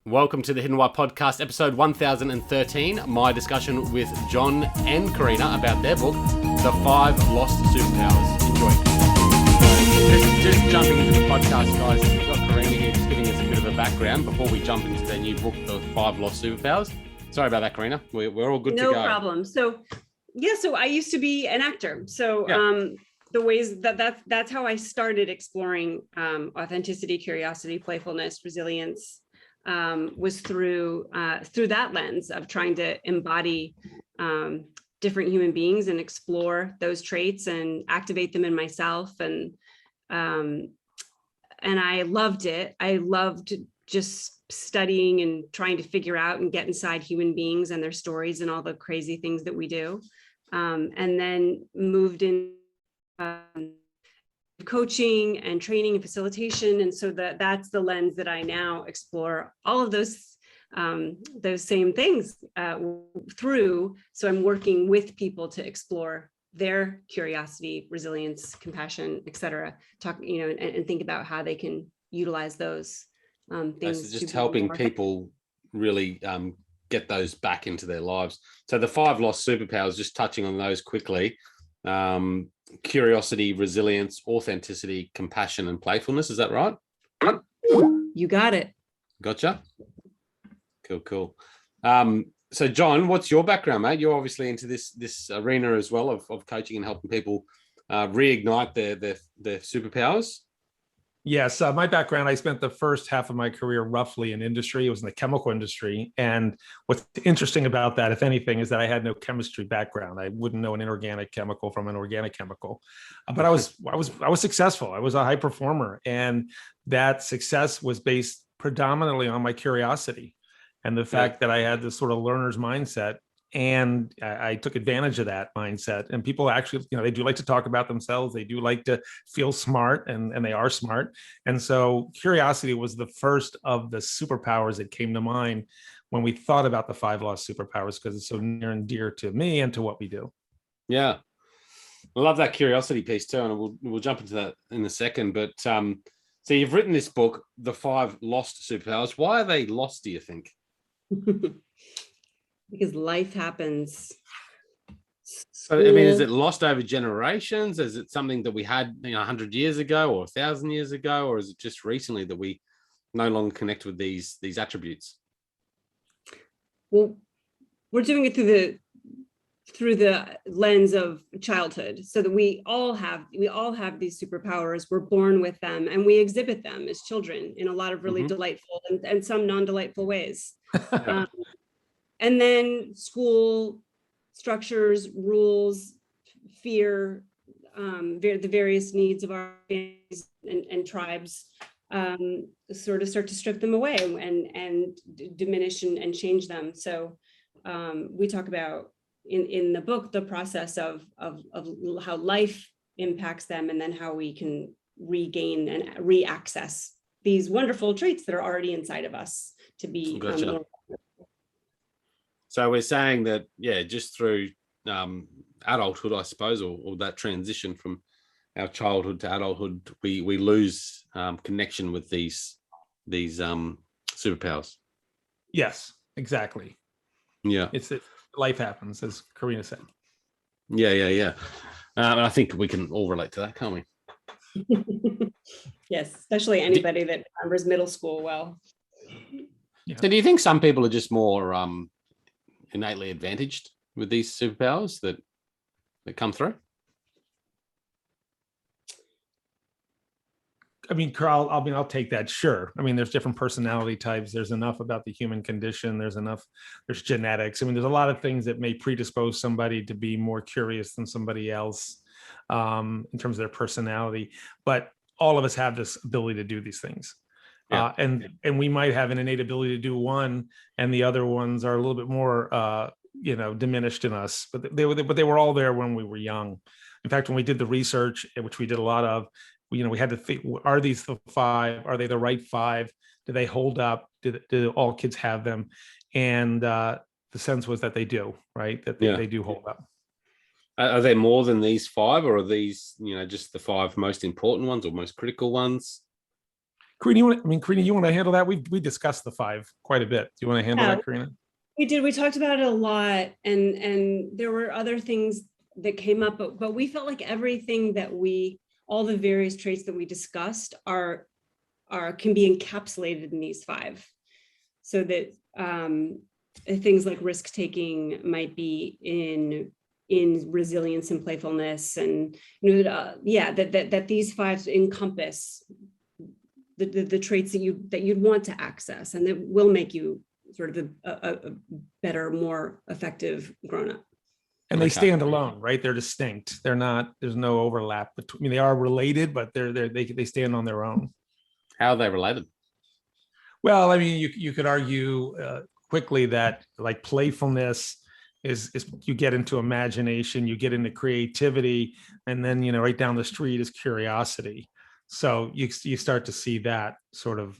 Welcome to the Hidden Why podcast, episode 1013. My discussion with John and Corena about their book, The Five Lost Superpowers. Enjoy. Just jumping into the podcast, guys. We've got Corena here just giving us a bit of a background before we jump into their new book, The Five Lost Superpowers. Sorry about that, Corena. We're all good to go. No problem. So I used to be an actor. So the ways that's how I started exploring authenticity, curiosity, playfulness, resilience. Was through that lens of trying to embody different human beings and explore those traits and activate them in myself. And I loved it. I loved just studying and trying to figure out and get inside human beings and their stories and all the crazy things that we do. And then moved in coaching and training and facilitation, and so that's the lens that I now explore all of those same things through. So I'm working with people to explore their curiosity, resilience, compassion, etc. And think about how they can utilize those things. So just helping people really get those back into their lives. So the five lost superpowers, just touching on those quickly. Curiosity, resilience, authenticity, compassion, and playfulness. Is that right? You got it. Gotcha. Cool. So John, what's your background, mate? You're obviously into this arena as well of coaching and helping people reignite their superpowers. Yes, my background, I spent the first half of my career roughly in industry. It was in the chemical industry. And what's interesting about that, if anything, is that I had no chemistry background. I wouldn't know an inorganic chemical from an organic chemical. But I was successful. I was a high performer. And that success was based predominantly on my curiosity and the fact that I had this sort of learner's mindset. And I took advantage of that mindset. And people actually, they do like to talk about themselves. They do like to feel smart, and they are smart. And so curiosity was the first of the superpowers that came to mind when we thought about the five lost superpowers, because it's so near and dear to me and to what we do. Yeah. I love that curiosity piece too. And we'll jump into that in a second. But so you've written this book, The Five Lost Superpowers. Why are they lost, do you think? Because life happens. So, I mean, is it lost over generations? Is it something that we had 100 years ago or 1,000 years ago? Or is it just recently that we no longer connect with these attributes? Well, we're doing it through the lens of childhood, so that we all have these superpowers. We're born with them, and we exhibit them as children in a lot of really delightful and some non-delightful ways. And then school structures, rules, fear, the various needs of our families and tribes sort of start to strip them away and diminish and change them. So we talk about in the book the process of how life impacts them, and then how we can regain and re-access these wonderful traits that are already inside of us to be more. So we're saying that, just through adulthood, I suppose, or that transition from our childhood to adulthood, we lose connection with these superpowers. Yes, exactly. Yeah, life happens, as Corena said. Yeah. And I think we can all relate to that, can't we? Yes, especially anybody that remembers middle school well. Yeah. So do you think some people are just more innately advantaged with these superpowers that come through? I mean, Carl, I'll take that. Sure. I mean, there's different personality types. There's enough about the human condition. There's genetics. I mean, there's a lot of things that may predispose somebody to be more curious than somebody else in terms of their personality. But all of us have this ability to do these things. Yeah. And we might have an innate ability to do one, and the other ones are a little bit more, diminished in us. But they were all there when we were young. In fact, when we did the research, which we did a lot of, we had to think: are these the five? Are they the right five? Do they hold up? Do all kids have them? And the sense was that they do, right? That they do hold up. Are there more than these five, or are these, just the five most important ones or most critical ones? Corena, you want to handle that? We discussed the five quite a bit. Do you want to handle that, Corena? We did. We talked about it a lot, and there were other things that came up, but we felt like everything that all the various traits that we discussed can be encapsulated in these five, so that things like risk taking might be in resilience and playfulness, and that these five encompass the traits that you'd want to access, and that will make you sort of a better, more effective grown-up. And they stand alone, right? They're distinct. They're not. There's no overlap between. I mean, they are related, but they stand on their own. How are they related? Well, I mean, you could argue quickly that like playfulness is you get into imagination, you get into creativity, and then right down the street is curiosity. So you start to see that sort of.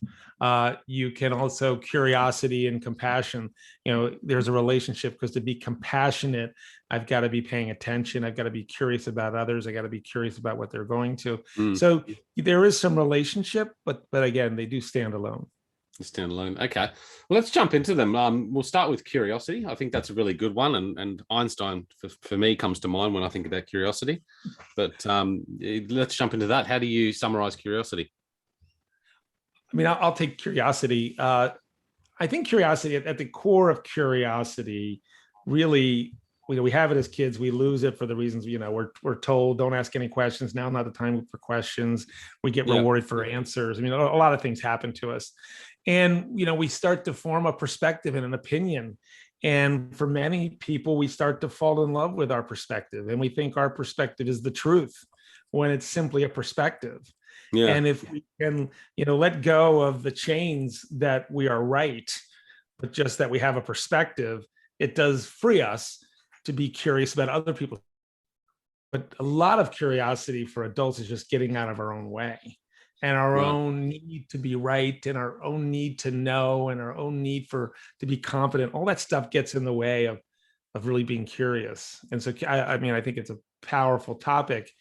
You can also curiosity and compassion. There's a relationship, because to be compassionate, I've got to be paying attention. I've got to be curious about others. I got to be curious about what they're going to. So there is some relationship, but again, they do stand alone. Stand alone. Okay, well, let's jump into them. We'll start with curiosity. I think that's a really good one, and Einstein for me comes to mind when I think about curiosity. But let's jump into that. How do you summarize curiosity? I mean, I'll take curiosity. I think curiosity, at the core of curiosity, really, we have it as kids. We lose it for the reasons, we're told, don't ask any questions. Now, not the time for questions. We get rewarded for answers. I mean, a lot of things happen to us. And, we start to form a perspective and an opinion. And for many people, we start to fall in love with our perspective. And we think our perspective is the truth, when it's simply a perspective. Yeah. And if we can, let go of the chains that we are right, but just that we have a perspective, it does free us to be curious about other people. But a lot of curiosity for adults is just getting out of our own way, and our own need to be right, and our own need to know, and our own need to be confident. All that stuff gets in the way of really being curious. And so, I think it's a powerful topic,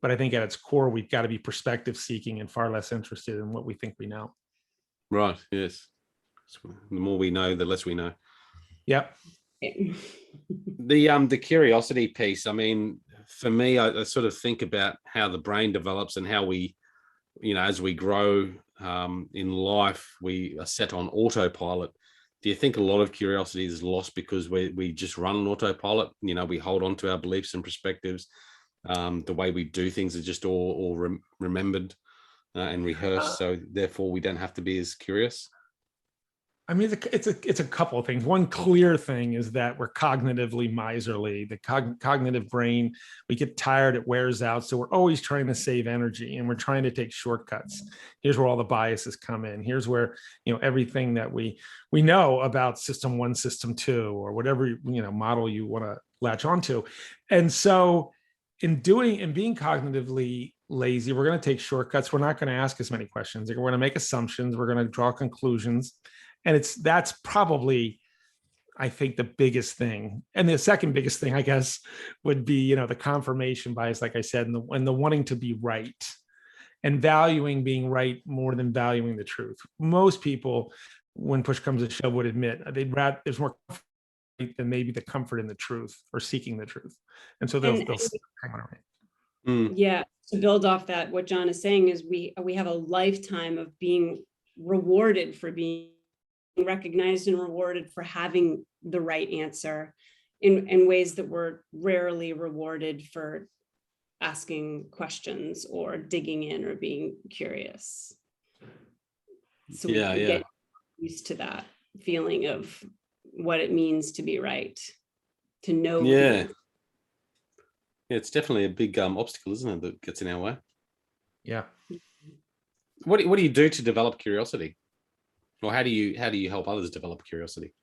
but I think at its core, we've got to be perspective seeking and far less interested in what we think we know. Right. Yes. The more we know, the less we know. Yep. The curiosity piece. I mean, for me, I sort of think about how the brain develops and how we, as we grow in life, we are set on autopilot. Do you think a lot of curiosity is lost because we just run on autopilot? We hold on to our beliefs and perspectives. The way we do things is just all remembered and rehearsed, so therefore we don't have to be as curious. I mean, it's a couple of things. One clear thing is that we're cognitively miserly. The cognitive brain, we get tired, it wears out. So we're always trying to save energy, and we're trying to take shortcuts. Here's where all the biases come in. Here's where, everything that we know about system 1, system 2, or whatever, model you want to latch onto. And so in being cognitively lazy, we're going to take shortcuts. We're not going to ask as many questions. We're going to make assumptions. We're going to draw conclusions. And that's probably, I think, the biggest thing. And the second biggest thing, I guess, would be, the confirmation bias, like I said, and the wanting to be right, and valuing being right more than valuing the truth. Most people, when push comes to shove, would admit there's more than maybe the comfort in the truth or seeking the truth. And so they'll hang on right. Yeah. To build off that, what John is saying is we have a lifetime of being rewarded for being recognized and rewarded for having the right answer in ways that we're rarely rewarded for asking questions or digging in or being curious. So we get used to that feeling of what it means to be right, to know. Yeah, it's definitely a big obstacle, isn't it, that gets in our way? Yeah. What do you do to develop curiosity? Or how do you help others develop curiosity?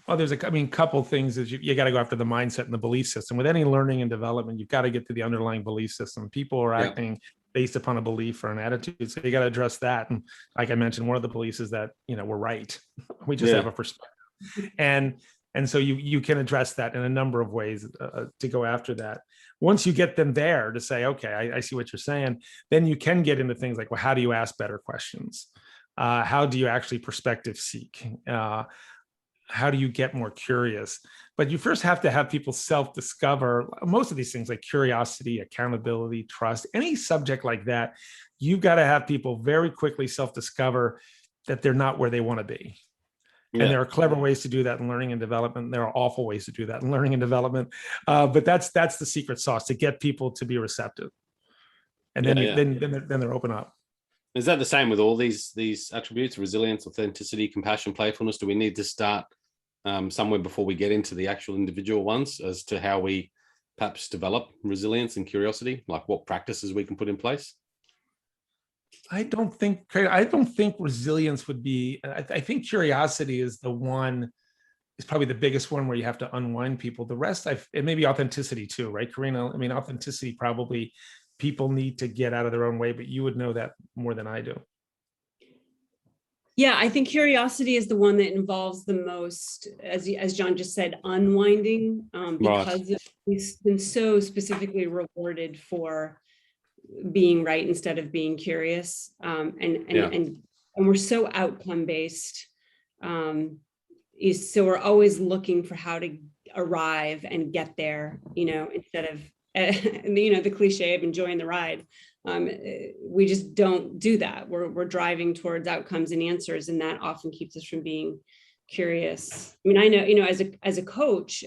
Well, there's couple things is you got to go after the mindset and the belief system. With any learning and development, you've got to get to the underlying belief system. People are acting based upon a belief or an attitude. So you got to address that. And like I mentioned, one of the beliefs is that, we're right. We just have a perspective. And And so you can address that in a number of ways to go after that. Once you get them there to say, okay, I see what you're saying, then you can get into things like, well, how do you ask better questions? How do you actually perspective seek? How do you get more curious? But you first have to have people self-discover most of these things, like curiosity, accountability, trust, any subject like that. You've got to have people very quickly self-discover that they're not where they want to be. And there are clever ways to do that in learning and development. There are awful ways to do that in learning and development. But that's the secret sauce, to get people to be receptive. And then they're open up. Is that the same with all these attributes: resilience, authenticity, compassion, playfulness? Do we need to start somewhere before we get into the actual individual ones as to how we perhaps develop resilience and curiosity, like what practices we can put in place? I don't think resilience would be. I think curiosity is probably the biggest one where you have to unwind people. The rest, it may be authenticity too, right, Corena? I mean, authenticity, probably people need to get out of their own way, but you would know that more than I do. Yeah, I think curiosity is the one that involves the most, as John just said, unwinding, because we've been so specifically rewarded for being right instead of being curious, and we're so outcome based, so we're always looking for how to arrive and get there, instead of the cliche of enjoying the ride. We just don't do that. We're driving towards outcomes and answers, and that often keeps us from being curious. I mean, I know, as a coach,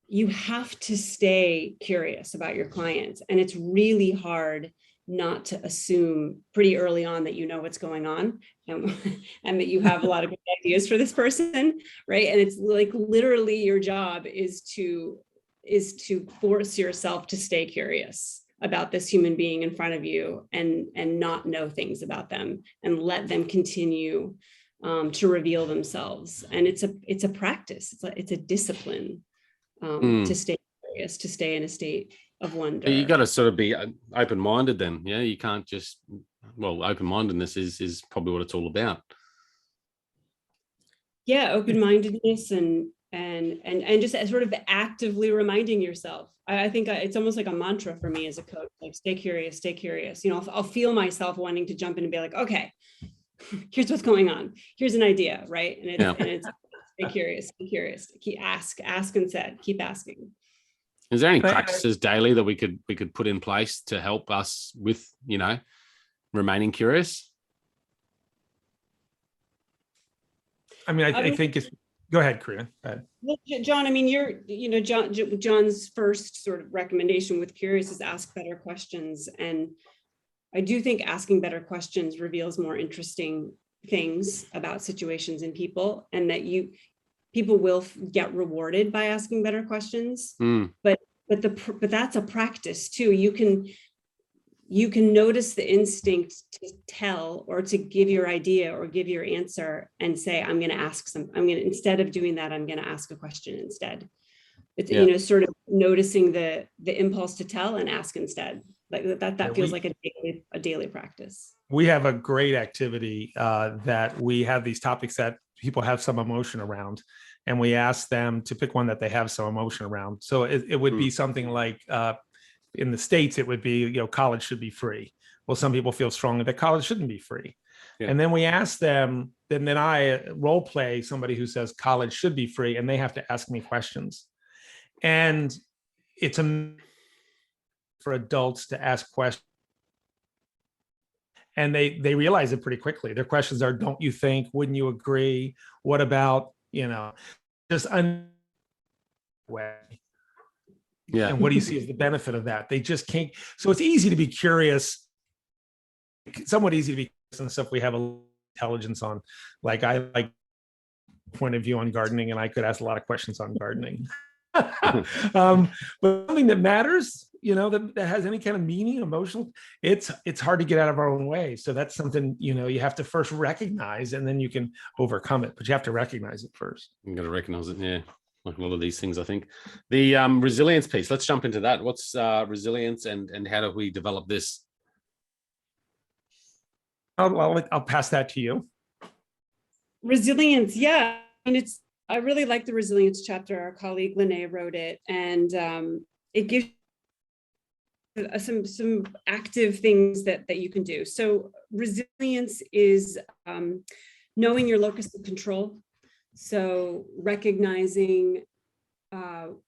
you have to stay curious about your clients, and it's really hard not to assume pretty early on that you know what's going on, and that you have a lot of good ideas for this person, right? And it's like literally your job is to force yourself to stay curious about this human being in front of you, and not know things about them, and let them continue to reveal themselves. And it's a practice. It's a discipline. To stay curious, to stay in a state of wonder. You got to sort of be open-minded then. Yeah, you can't just, open-mindedness is probably what it's all about. Yeah, open-mindedness and just sort of actively reminding yourself. I think it's almost like a mantra for me as a coach, like stay curious, stay curious. I'll feel myself wanting to jump in and be like, okay, here's what's going on. Here's an idea, right? And it's stay curious, ask instead, keep asking. Is there any practices daily that we could put in place to help us with, remaining curious? I mean, I think it's, go ahead, Corena. Go ahead. Well, John, I mean, John's first sort of recommendation with curious is ask better questions. And I do think asking better questions reveals more interesting things about situations and people, and that people will get rewarded by asking better questions. But that's a practice too. You can notice the instinct to tell or to give your idea or give your answer and say, instead of doing that, I'm going to ask a question instead. It's, sort of noticing the impulse to tell and ask instead. Like that feels like a daily practice. We have a great activity that we have these topics that people have some emotion around, and we ask them to pick one that they have some emotion around. So it would be something like, in the States, it would be, college should be free. Well, some people feel strongly that college shouldn't be free. Yeah. And then we ask them, then I role play somebody who says college should be free, and they have to ask me questions. And it's for adults to ask questions. And they realize it pretty quickly. Their questions are, don't you think, wouldn't you agree? What about, just way. Yeah. And what do you see as the benefit of that? They just can't. So it's easy to be curious, somewhat easy to be curious on stuff we have intelligence on. Like I like point of view on gardening, and I could ask a lot of questions on gardening. But something that matters, that has any kind of meaning, emotional, it's hard to get out of our own way. So that's something, you have to first recognize, and then you can overcome it, but you have to recognize it first. You got to recognize it. Yeah. Like a lot of these things, I think. The resilience piece, let's jump into that. What's resilience, and how do we develop this? I'll pass that to you. Resilience. Yeah. And I really like the resilience chapter. Our colleague Lynae wrote it, and it gives some active things that you can do. So resilience is knowing your locus of control. So recognizing that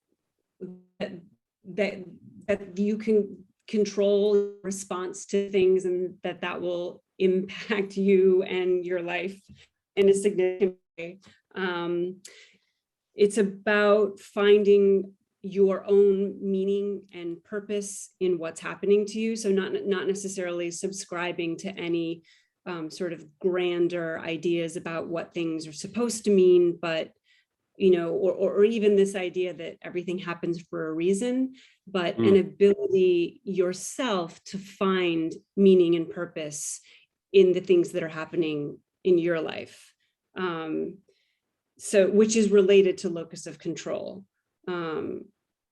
you can control response to things, and that will impact you and your life in a significant way. It's about finding your own meaning and purpose in what's happening to you. So not necessarily subscribing to any sort of grander ideas about what things are supposed to mean, but or even this idea that everything happens for a reason, but an ability yourself to find meaning and purpose in the things that are happening in your life. So, which is related to locus of control. And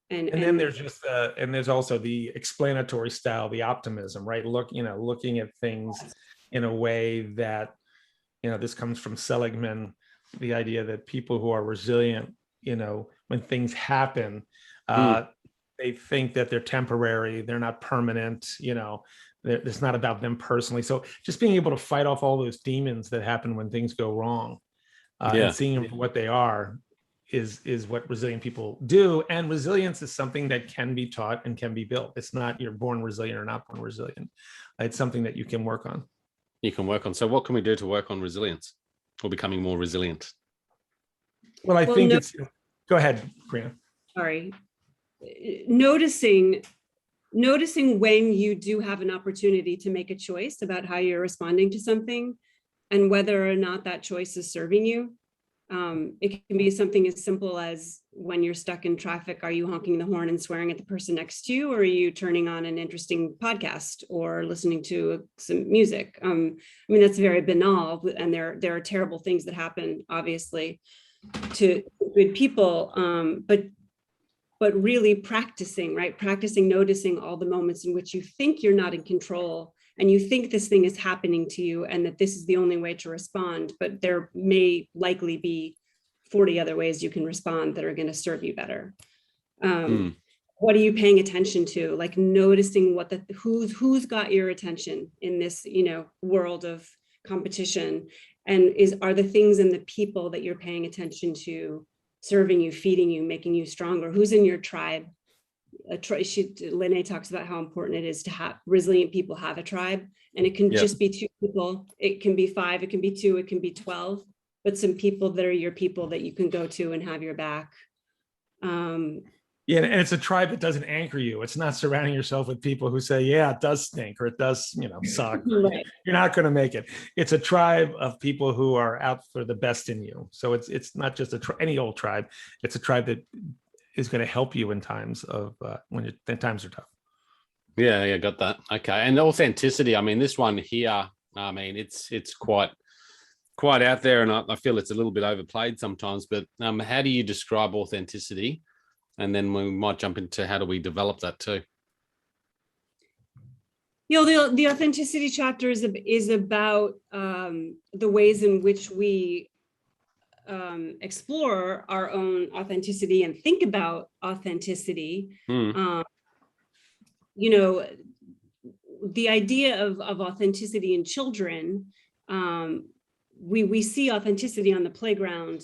then there's just and there's also the explanatory style, the optimism, right? Looking at things in a way that, this comes from Seligman, the idea that people who are resilient, when things happen, they think that they're temporary, they're not permanent, it's not about them personally. So just being able to fight off all those demons that happen when things go wrong, and seeing them for what they are is what resilient people do. And resilience is something that can be taught and can be built. It's not you're born resilient or not born resilient. It's something that you can work on. You can work on. So what can we do to work on resilience or becoming more resilient? Well, I think it's, go ahead, Corena. Sorry. Noticing when you do have an opportunity to make a choice about how you're responding to something and whether or not that choice is serving you. It can be something as simple as when you're stuck in traffic, are you honking the horn and swearing at the person next to you, or are you turning on an interesting podcast or listening to some music? That's very banal, and there are terrible things that happen, obviously, to good people, but really practicing noticing all the moments in which you think you're not in control and you think this thing is happening to you and that this is the only way to respond, but there may likely be 40 other ways you can respond that are going to serve you better. What are you paying attention to? Like noticing who's got your attention in this, world of competition, and are the things and the people that you're paying attention to serving you, feeding you, making you stronger? Who's in your tribe? Lynae talks about how important it is to have resilient people have a tribe, and it can just be 2 people. It can be 5, it can be 2, it can be 12, but some people that are your people that you can go to and have your back. And it's a tribe that doesn't anchor you. It's not surrounding yourself with people who say, yeah, it does stink, or it does, suck. Right. You're not going to make it. It's a tribe of people who are out for the best in you. So it's not just any old tribe. It's a tribe that is going to help you in times of when times are tough. Yeah, got that. Okay, and authenticity. This one here. It's quite out there, and I feel it's a little bit overplayed sometimes. But how do you describe authenticity? And then we might jump into how do we develop that too. The authenticity chapter is about the ways in which we explore our own authenticity and think about authenticity. The idea of authenticity in children, we see authenticity on the playground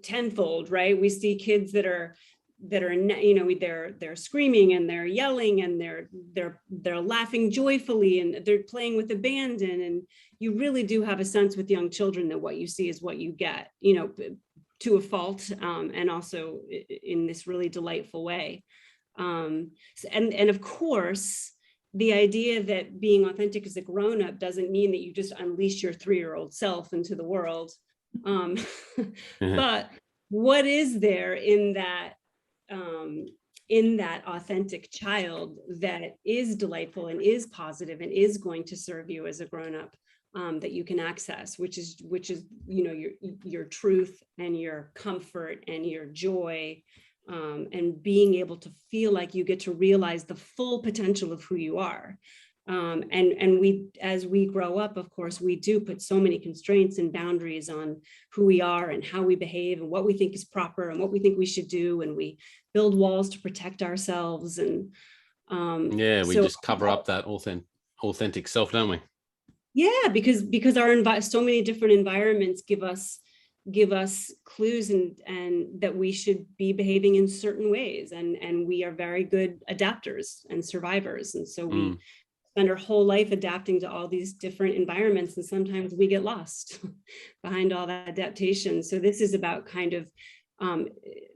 tenfold, right? We see kids that are they're screaming and they're yelling and they're laughing joyfully and they're playing with abandon, and you really do have a sense with young children that what you see is what you get, to a fault, and also in this really delightful way. And of course, the idea that being authentic as a grown-up doesn't mean that you just unleash your 3-year-old self into the world. But what is there in that authentic child that is delightful and is positive and is going to serve you as a grown-up, that you can access, which is your truth and your comfort and your joy, and being able to feel like you get to realize the full potential of who you are. And we, as we grow up, of course, we do put so many constraints and boundaries on who we are and how we behave and what we think is proper and what we think we should do. And we build walls to protect ourselves. And we just cover up that authentic self, don't we? Yeah, because our so many different environments give us clues and that we should be behaving in certain ways, and we are very good adapters and survivors, and so we spend our whole life adapting to all these different environments, and sometimes we get lost behind all that adaptation. So this is about kind of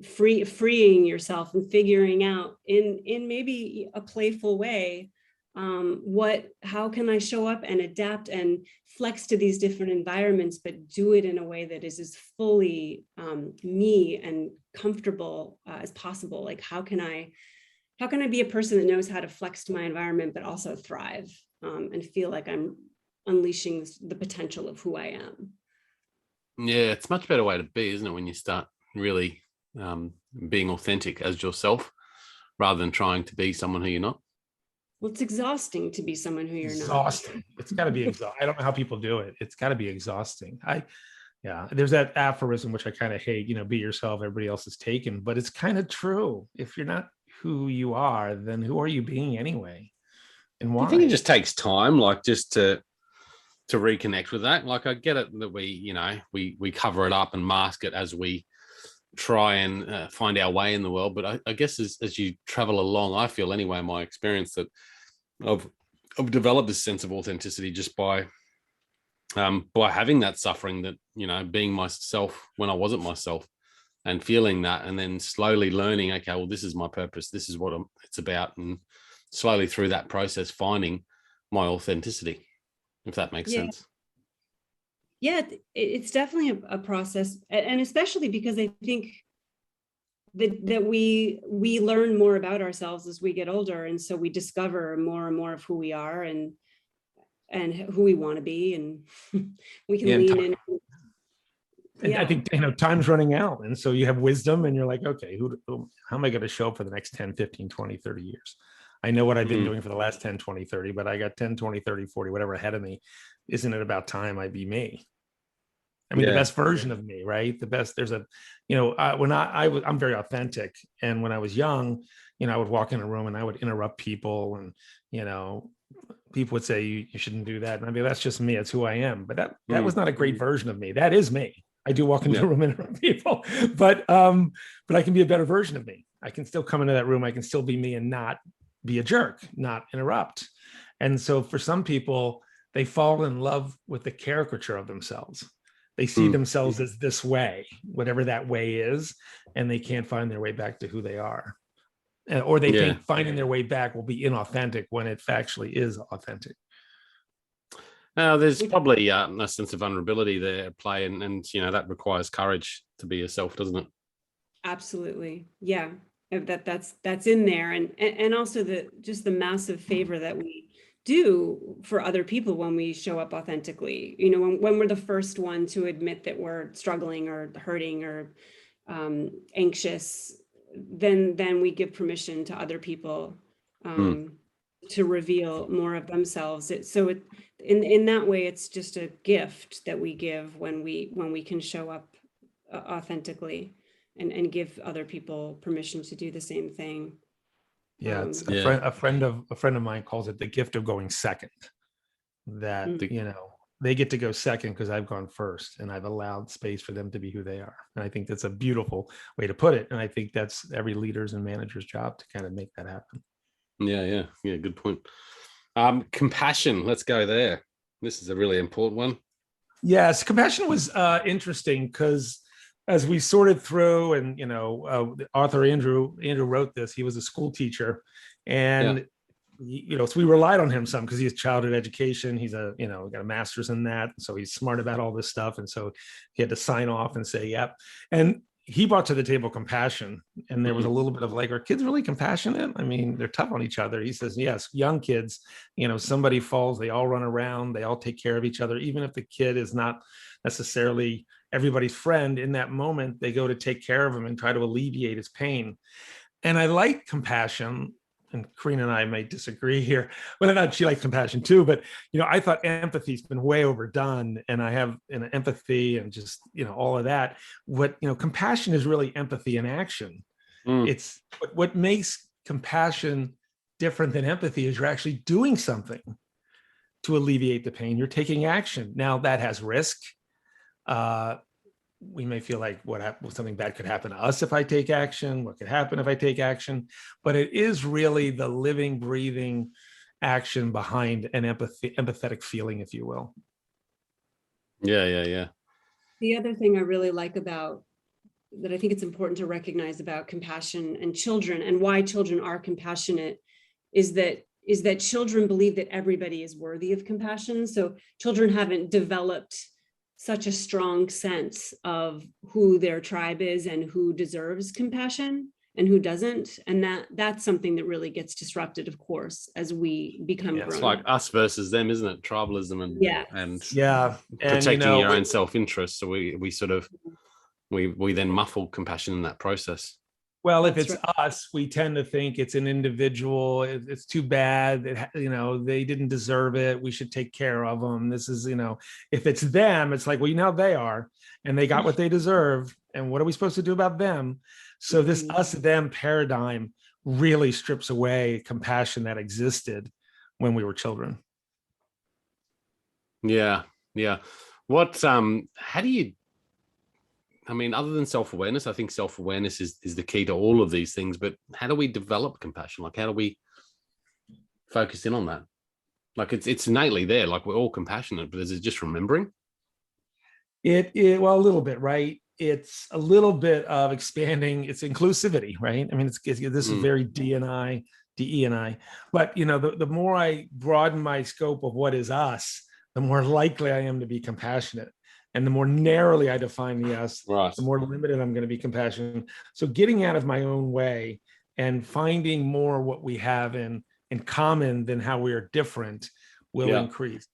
freeing yourself and figuring out in maybe a playful way, how can I show up and adapt and flex to these different environments, but do it in a way that is as fully me and comfortable as possible. Like, how can I be a person that knows how to flex to my environment, but also thrive and feel like I'm unleashing the potential of who I am? Yeah, it's a much better way to be, isn't it, when you start really being authentic as yourself rather than trying to be someone who you're not. Well, it's exhausting to be someone who you're exhausting. Not. It's got to be exhausting. I don't know how people do it. It's got to be exhausting. There's that aphorism, which I kind of hate, be yourself, everybody else is taken, but it's kind of true. If you're not who you are, then who are you being anyway? And why? I think it just takes time, like just to reconnect with that. Like, I get it that we cover it up and mask it as we try and find our way in the world. But I guess as you travel along, I feel anyway, in my experience, that I've developed this sense of authenticity just by having that suffering, that, being myself when I wasn't myself and feeling that, and then slowly learning, okay, well, this is my purpose. This is what it's about. And slowly through that process, finding my authenticity, if that makes sense. Yeah, it's definitely a process. And especially because I think that we learn more about ourselves as we get older. And so we discover more and more of who we are and who we want to be. And we can lean in. Yeah. I think, time's running out. And so you have wisdom and you're like, okay, how am I going to show up for the next 10, 15, 20, 30 years? I know what I've been doing for the last 10, 20, 30, but I got 10, 20, 30, 40, whatever ahead of me. Isn't it about time I be me? I mean, the best version of me, right? The best, there's I'm very authentic. And when I was young, I would walk in a room and I would interrupt people, and, people would say, you shouldn't do that. And I'd be, that's just me. It's who I am. But that was not a great version of me. That is me. I do walk into a room and interrupt people, but I can be a better version of me. I can still come into that room. I can still be me and not be a jerk, not interrupt. And so for some people, they fall in love with the caricature of themselves. They see themselves as this way, whatever that way is, and they can't find their way back to who they are. Or they think finding their way back will be inauthentic when it factually is authentic. There's probably a sense of vulnerability there at play, and that requires courage to be yourself, doesn't it? Absolutely. Yeah. That's in there. And also the massive favor that we do for other people when we show up authentically, when we're the first one to admit that we're struggling or hurting or anxious, then we give permission to other people to reveal more of themselves. In that way, it's just a gift that we give when we can show up authentically and give other people permission to do the same thing. Yeah, it's a friend of mine calls it the gift of going second. That they get to go second because I've gone first, and I've allowed space for them to be who they are. And I think that's a beautiful way to put it. And I think that's every leader's and manager's job to kind of make that happen. Yeah. Good point. Compassion. Let's go there. This is a really important one. Yes, compassion was interesting because as we sorted through, and the author Andrew wrote this. He was a school teacher, and so we relied on him some because he has childhood education. He's got a master's in that, so he's smart about all this stuff. And so he had to sign off and say, "Yep." And he brought to the table compassion, and there was a little bit of like, are kids really compassionate? I mean, they're tough on each other. He says, yes, young kids, somebody falls, they all run around, they all take care of each other, even if the kid is not necessarily everybody's friend. In that moment, they go to take care of him and try to alleviate his pain. And I like compassion and Corena and I may disagree here, whether or not she likes compassion too, but, I thought empathy's been way overdone, and I have an empathy and just, all of that. Compassion is really empathy in action. It's what makes compassion different than empathy is you're actually doing something to alleviate the pain. You're taking action. Now that has risk. We may feel like something bad could happen to us if I take action. What could happen if I take action? But it is really the living, breathing action behind an empathetic feeling, if you will. Yeah. The other thing I really like about that, I think it's important to recognize about compassion and children, and why children are compassionate, is that children believe that everybody is worthy of compassion. So children haven't developed such a strong sense of who their tribe is and who deserves compassion and who doesn't. And that's something that really gets disrupted, of course, as we become grown. It's like us versus them, isn't it? Tribalism and protecting your own self-interest. So we then muffle compassion in that process. Well, if it's us, we tend to think it's an individual. It's too bad that, they didn't deserve it. We should take care of them. This is, if it's them, it's like, well, they are, and they got what they deserve. And what are we supposed to do about them? So this us-them paradigm really strips away compassion that existed when we were children. Yeah. What, how do you, other than self-awareness, I think self-awareness is the key to all of these things, but how do we develop compassion? Like, how do we focus in on that? Like, it's innately there. Like, we're all compassionate, but is it just remembering? Well, a little bit, right? It's a little bit of expanding its inclusivity, right? This is very DE&I, but, the more I broaden my scope of what is us, the more likely I am to be compassionate. And the more narrowly I define the us, the more limited I'm going to be compassionate. So getting out of my own way and finding more what we have in common than how we are different will increase.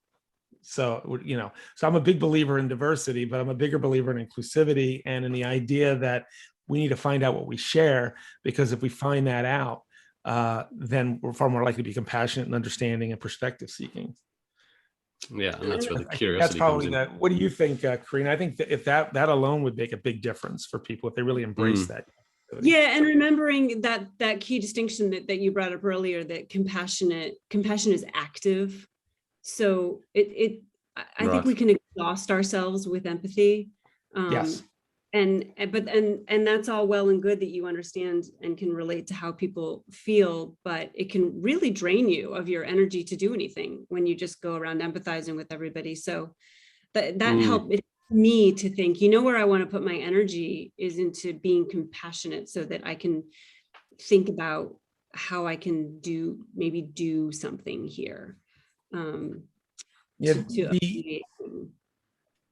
So, so I'm a big believer in diversity, but I'm a bigger believer in inclusivity and in the idea that we need to find out what we share, because if we find that out, then we're far more likely to be compassionate and understanding and perspective seeking. Yeah, and that's where the curiosity that's probably comes in. What do you think, Corena? I think that if that alone would make a big difference for people if they really embrace that. Yeah, and remembering that key distinction that you brought up earlier, that compassion is active. So I think we can exhaust ourselves with empathy. Yes. And that's all well and good that you understand and can relate to how people feel, but it can really drain you of your energy to do anything when you just go around empathizing with everybody. So that helped me to think, where I want to put my energy is into being compassionate, so that I can think about how I can do something here.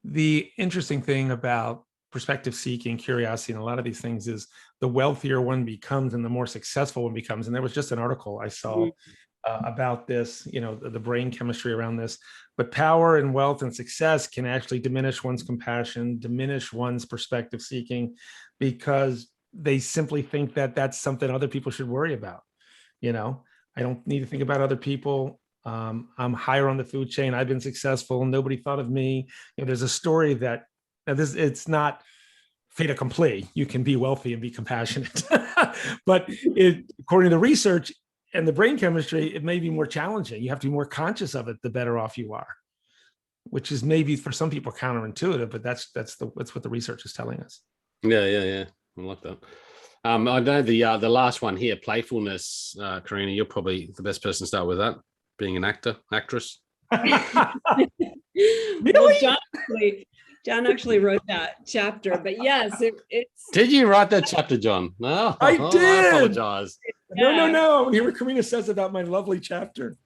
The interesting thing about perspective seeking, curiosity, and a lot of these things is the wealthier one becomes and the more successful one becomes. And there was just an article I saw about this, the brain chemistry around this. But power and wealth and success can actually diminish one's compassion, diminish one's perspective seeking, because they simply think that that's something other people should worry about. I don't need to think about other people. I'm higher on the food chain. I've been successful. Nobody thought of me. There's a story that it's not fait accompli. You can be wealthy and be compassionate, but according to the research and the brain chemistry, it may be more challenging. You have to be more conscious of it, the better off you are, which is maybe for some people counterintuitive, but that's what the research is telling us. Yeah. I like that. I know the last one here, playfulness. Corena, you're probably the best person to start with that, being an actress. Well, John actually wrote that chapter, but yes, it's. Did you write that chapter, John? No, I did. I apologize. No. Hear what Corena says about my lovely chapter.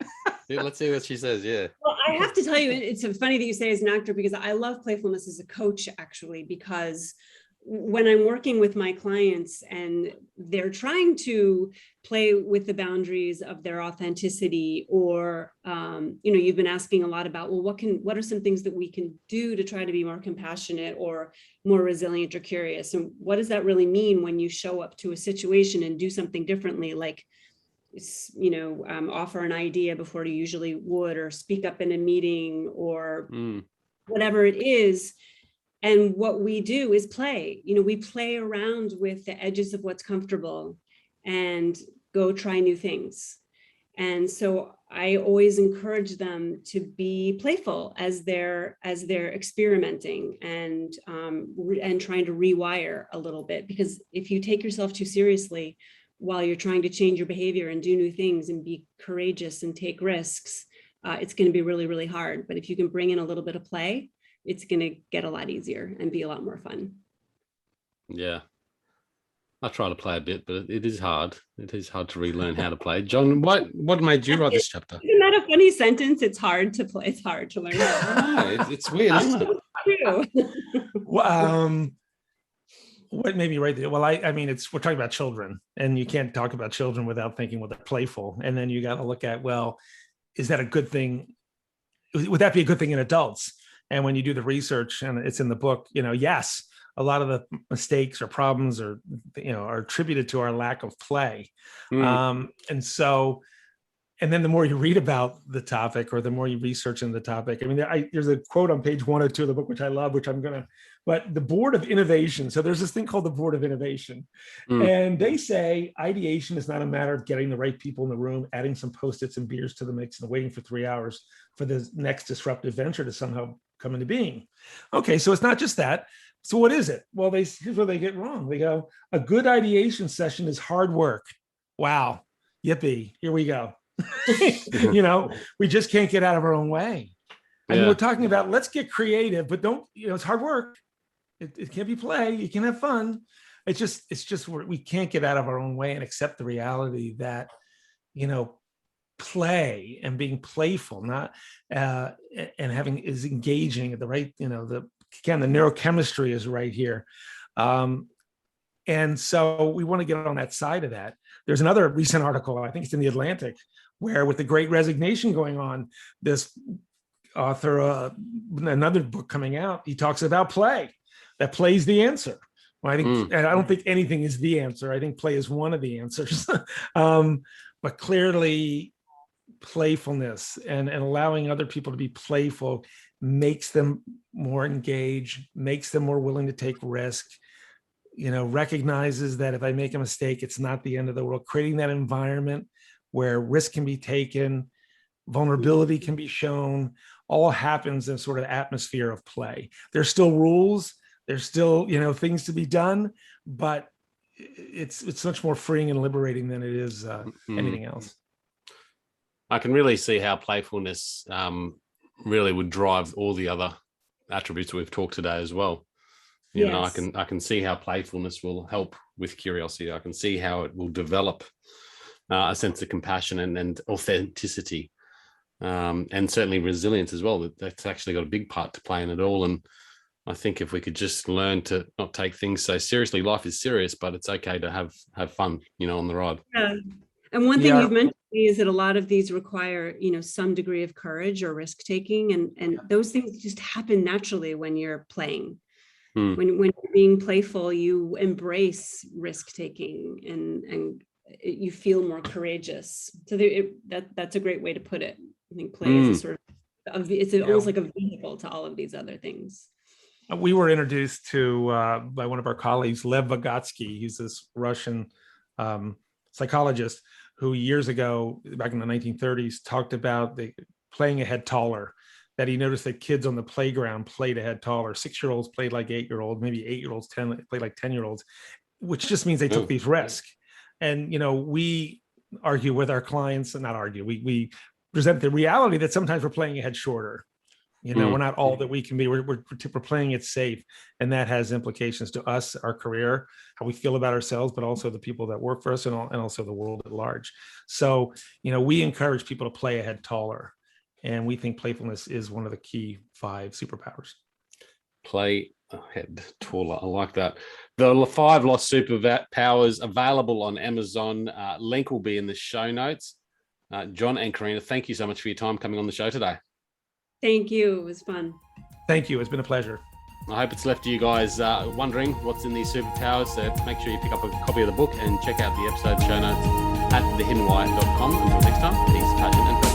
Let's see what she says. Yeah. Well, I have to tell you, it's funny that you say as an actor, because I love playfulness as a coach, actually, because when I'm working with my clients and they're trying to play with the boundaries of their authenticity, or, you've been asking a lot about, well, what are some things that we can do to try to be more compassionate or more resilient or curious? And what does that really mean when you show up to a situation and do something differently? Like, offer an idea before you usually would, or speak up in a meeting, or whatever it is. And what we do is play. We play around with the edges of what's comfortable and go try new things. And so I always encourage them to be playful as they're experimenting and trying to rewire a little bit. Because if you take yourself too seriously while you're trying to change your behavior and do new things and be courageous and take risks, it's going to be really, really hard. But if you can bring in a little bit of play, it's going to get a lot easier and be a lot more fun. Yeah. I try to play a bit, but it is hard. It is hard to relearn how to play. John, what made you write this chapter? Isn't that a funny sentence? It's hard to play. It's hard to learn. It's weird, isn't it? What made me write it? Well, I mean, we're talking about children, and you can't talk about children without thinking, well, they're playful. And then you got to look at, well, is that a good thing? Would that be a good thing in adults? And when you do the research, and it's in the book, yes, a lot of the mistakes or problems are attributed to our lack of play. And then the more you read about the topic, or the more you research in the topic, I mean, there's a quote on page 102 of the book, which I love, but the Board of Innovation. So there's this thing called the Board of Innovation. And they say ideation is not a matter of getting the right people in the room, adding some Post-its and beers to the mix, and waiting for 3 hours for the next disruptive venture to somehow come into being. Okay, so it's not just that. So what is it? Well, here's where they get wrong. They go, a good ideation session is hard work. Wow. Yippee. Here we go. We just can't get out of our own way. I mean, we're talking about, let's get creative, but don't, it's hard work. It can't be play. You can have fun. It's just we can't get out of our own way and accept the reality that, play and being playful, not and having is engaging at the right, the neurochemistry is right here. And so we want to get on that side of that. There's another recent article, I think it's in the Atlantic, where with the Great Resignation going on, this author, another book coming out, he talks about play, that play is the answer. Well, and I don't think anything is the answer. I think play is one of the answers. But clearly playfulness and allowing other people to be playful makes them more engaged, makes them more willing to take risk, recognizes that if I make a mistake, it's not the end of the world, creating that environment where risk can be taken, vulnerability can be shown, all happens in sort of atmosphere of play. There's still rules, there's still, things to be done, but it's much more freeing and liberating than it is anything else. I can really see how playfulness really would drive all the other attributes we've talked today as well. I can see how playfulness will help with curiosity. I can see how it will develop a sense of compassion and authenticity, and certainly resilience as well. That's actually got a big part to play in it all. And I think if we could just learn to not take things so seriously, life is serious, but it's okay to have fun, on the ride. Yeah. And one thing you've mentioned is that a lot of these require, some degree of courage or risk taking, and those things just happen naturally when you're playing. When you're being playful, you embrace risk taking and you feel more courageous. So that's a great way to put it. I think play is a sort of it's almost like a vehicle to all of these other things. We were introduced to by one of our colleagues, Lev Vygotsky. He's this Russian psychologist who years ago, back in the 1930s, talked about playing a head taller, that he noticed that kids on the playground played a head taller. 6-year-olds played like 8-year-olds, maybe 8-year-olds played like 10-year-olds, which just means they took these risks. And, we argue with our clients, and not argue, we present the reality that sometimes we're playing a head shorter. We're not all that we can be. We're playing it safe, and that has implications to us, our career, how we feel about ourselves, but also the people that work for us, and also the world at large. So, we encourage people to play a head taller, and we think playfulness is one of the key 5 superpowers. Play a head taller. I like that. The 5 Lost Superpowers available on Amazon. Link will be in the show notes. John and Corena, thank you so much for your time coming on the show today. Thank you. It was fun. Thank you. It's been a pleasure. I hope it's left you guys wondering what's in these superpowers. So make sure you pick up a copy of the book and check out the episode show notes. at thehiddenwhy.com. Until next time, peace, passion, and purpose.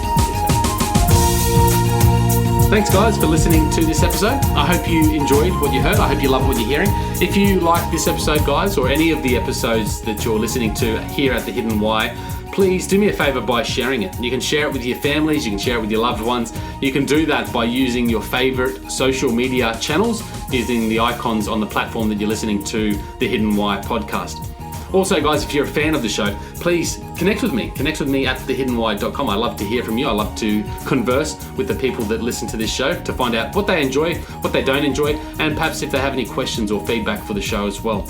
Thanks, guys, for listening to this episode. I hope you enjoyed what you heard. I hope you love what you're hearing. If you like this episode, guys, or any of the episodes that you're listening to here at The Hidden Why, please do me a favor by sharing it. You can share it with your families, you can share it with your loved ones. You can do that by using your favorite social media channels, using the icons on the platform that you're listening to The Hidden Why podcast. Also, guys, if you're a fan of the show, please connect with me. Connect with me at thehiddenwhy.com. I love to hear from you. I love to converse with the people that listen to this show to find out what they enjoy, what they don't enjoy, and perhaps if they have any questions or feedback for the show as well.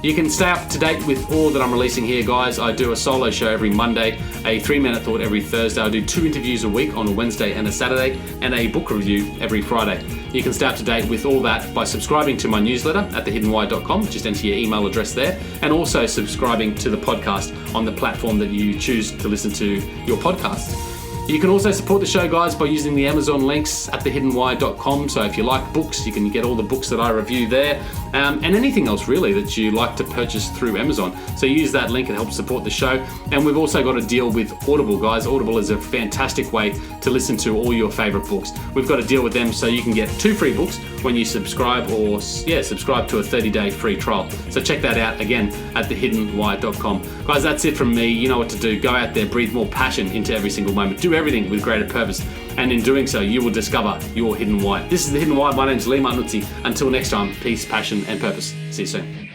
You can stay up to date with all that I'm releasing here, guys. I do a solo show every Monday, a 3-minute thought every Thursday. I do 2 interviews a week on a Wednesday and a Saturday, and a book review every Friday. You can stay up to date with all that by subscribing to my newsletter at thehiddenwhy.com. Just enter your email address there, and also subscribing to the podcast on the platform that you choose to listen to your podcast. You can also support the show, guys, by using the Amazon links at thehiddenwhy.com. So if you like books, you can get all the books that I review there, and anything else really that you like to purchase through Amazon. So use that link, it helps support the show. And we've also got a deal with Audible, guys. Audible is a fantastic way to listen to all your favorite books. We've got a deal with them so you can get 2 free books when you subscribe, or subscribe to a 30-day free trial. So check that out again at thehiddenwhy.com. Guys, that's it from me. You know what to do. Go out there, breathe more passion into every single moment. Do everything with greater purpose, and in doing so you will discover your hidden why. This is The Hidden Why. My name's Lee Martinuzzi. Until next time, peace, passion, and purpose. See you soon.